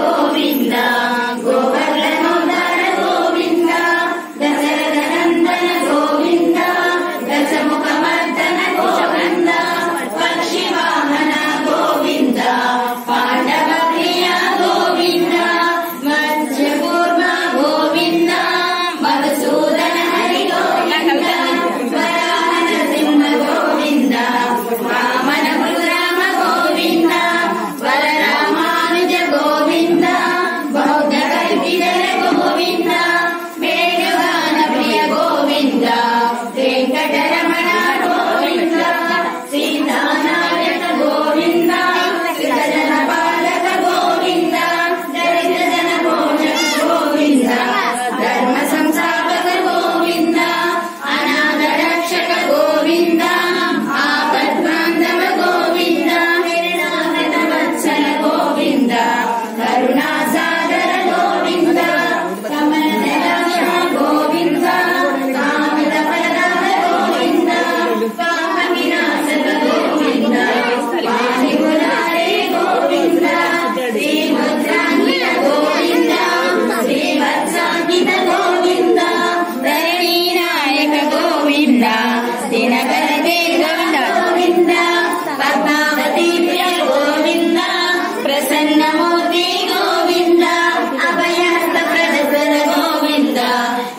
గోవింద గోవర్ధనోద్ధర గోవింద దశరథ నందన గోవింద దశముఖమర్దన గోవింద పక్షి వాహన గోవింద పాండవ ప్రియ గోవింద మత్స్యకూర్మ గోవింద మధుసూదన హరి గోవింద వరాహ నరసింహ గోవింద వామన బలరామ గోవింద బలరామానుజ గోవింద బౌద్ధ కల్పిధర గోవింద వేణుగాన ప్రియ గోవింద వెంకటరమణ గోవింద సీతానాయక గోవింద త్రిజన పాలక గోవింద దరిద్ర జన భోజన గోవింద ధర్మ సంస్థాపక గోవింద అనాథ రక్షక గోవింద ఆపద్బాంధవ గోవింద హరినాథ వత్సల గోవింద కరుణా సాగర గోవింద కమల దళాక్ష గోవింద కామిత ఫలదాత గోవింద పాప వినాశక గోవింద పాణి మురారే గోవింద శ్రీముద్రాంకిత గోవింద శ్రీవత్సాంకిత గోవింద ధరణీ నాయక గోవింద దినకర గోవింద పద్మావతి ప్రియ గోవింద ప్రసన్నమూర్తి గోవింద అభయహస్త ప్రదర్శన గోవింద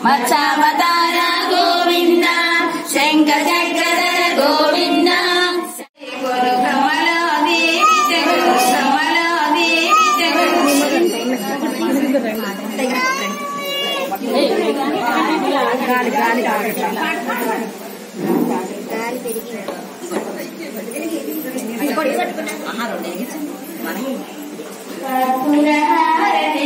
మత్స్యావతార గోవింద శంఖ చక్రధర గోవింద గురు కమలాదేవి జగన్ కమలాదేవి కర్పూరహారతి